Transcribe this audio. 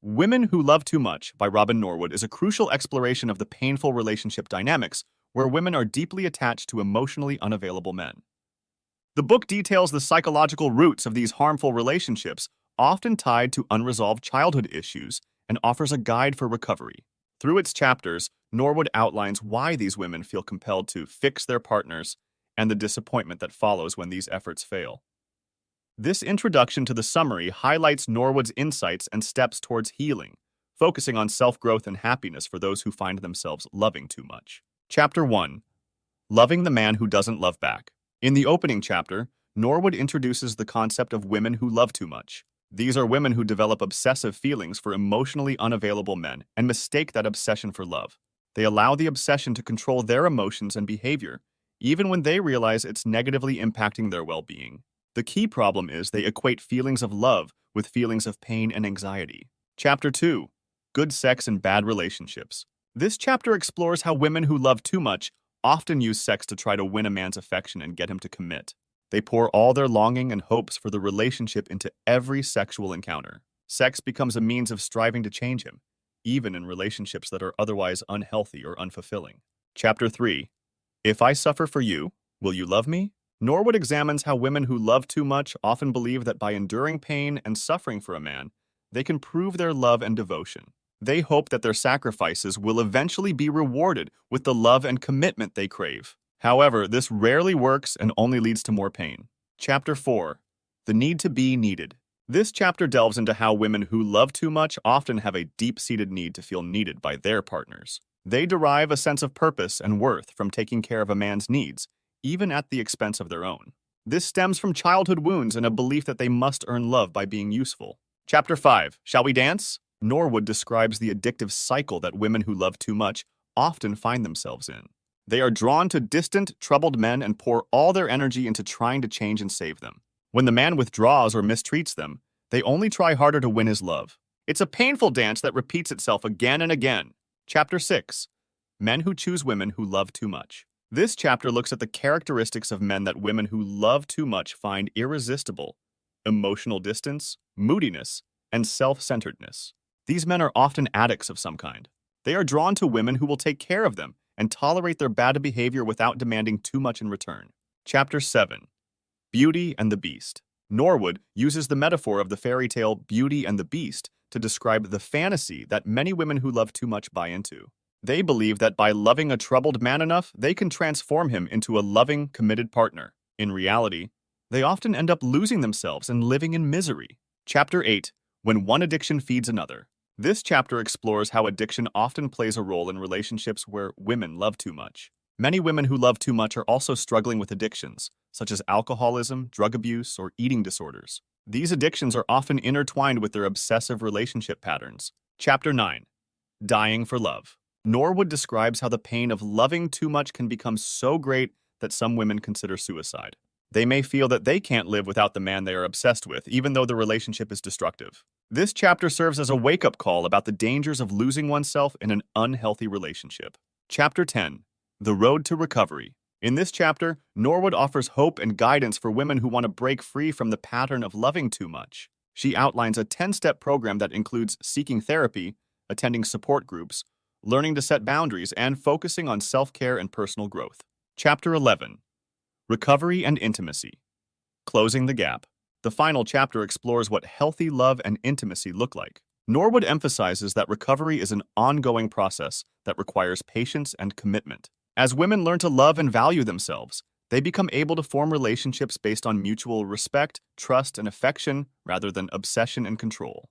Women Who Love Too Much by Robin Norwood is a crucial exploration of the painful relationship dynamics where women are deeply attached to emotionally unavailable men. The book details the psychological roots of these harmful relationships, often tied to unresolved childhood issues, and offers a guide for recovery. Through its chapters, Norwood outlines why these women feel compelled to fix their partners and the disappointment that follows when these efforts fail. This introduction to the summary highlights Norwood's insights and steps towards healing, focusing on self-growth and happiness for those who find themselves loving too much. Chapter 1. Loving the Man Who Doesn't Love Back. In the opening chapter, Norwood introduces the concept of women who love too much. These are women who develop obsessive feelings for emotionally unavailable men and mistake that obsession for love. They allow the obsession to control their emotions and behavior, even when they realize it's negatively impacting their well-being. The key problem is they equate feelings of love with feelings of pain and anxiety. Chapter 2. Good Sex and Bad Relationships. This chapter explores how women who love too much often use sex to try to win a man's affection and get him to commit. They pour all their longing and hopes for the relationship into every sexual encounter. Sex becomes a means of striving to change him, even in relationships that are otherwise unhealthy or unfulfilling. Chapter 3. If I suffer for you, will you love me? Norwood examines how women who love too much often believe that by enduring pain and suffering for a man, they can prove their love and devotion. They hope that their sacrifices will eventually be rewarded with the love and commitment they crave. However, this rarely works and only leads to more pain. Chapter 4. The Need to Be Needed. This chapter delves into how women who love too much often have a deep-seated need to feel needed by their partners. They derive a sense of purpose and worth from taking care of a man's needs, even at the expense of their own. This stems from childhood wounds and a belief that they must earn love by being useful. Chapter 5. Shall we dance? Norwood describes the addictive cycle that women who love too much often find themselves in. They are drawn to distant, troubled men and pour all their energy into trying to change and save them. When the man withdraws or mistreats them, they only try harder to win his love. It's a painful dance that repeats itself again and again. Chapter 6. Men Who Choose Women Who Love Too Much. This chapter looks at the characteristics of men that women who love too much find irresistible: emotional distance, moodiness, and self-centeredness. These men are often addicts of some kind. They are drawn to women who will take care of them and tolerate their bad behavior without demanding too much in return. Chapter 7. Beauty and the Beast. Norwood uses the metaphor of the fairy tale Beauty and the Beast to describe the fantasy that many women who love too much buy into. They believe that by loving a troubled man enough, they can transform him into a loving, committed partner. In reality, they often end up losing themselves and living in misery. Chapter 8. When One Addiction Feeds Another. This chapter explores how addiction often plays a role in relationships where women love too much. Many women who love too much are also struggling with addictions, such as alcoholism, drug abuse, or eating disorders. These addictions are often intertwined with their obsessive relationship patterns. Chapter 9. Dying for Love. Norwood describes how the pain of loving too much can become so great that some women consider suicide. They may feel that they can't live without the man they are obsessed with, even though the relationship is destructive. This chapter serves as a wake-up call about the dangers of losing oneself in an unhealthy relationship. Chapter 10. The Road to Recovery. In this chapter, Norwood offers hope and guidance for women who want to break free from the pattern of loving too much. She outlines a 10-step program that includes seeking therapy, attending support groups, learning to set boundaries, and focusing on self-care and personal growth. Chapter 11. Recovery and Intimacy. Closing the Gap. The final chapter explores what healthy love and intimacy look like. Norwood emphasizes that recovery is an ongoing process that requires patience and commitment. As women learn to love and value themselves, they become able to form relationships based on mutual respect, trust, and affection rather than obsession and control.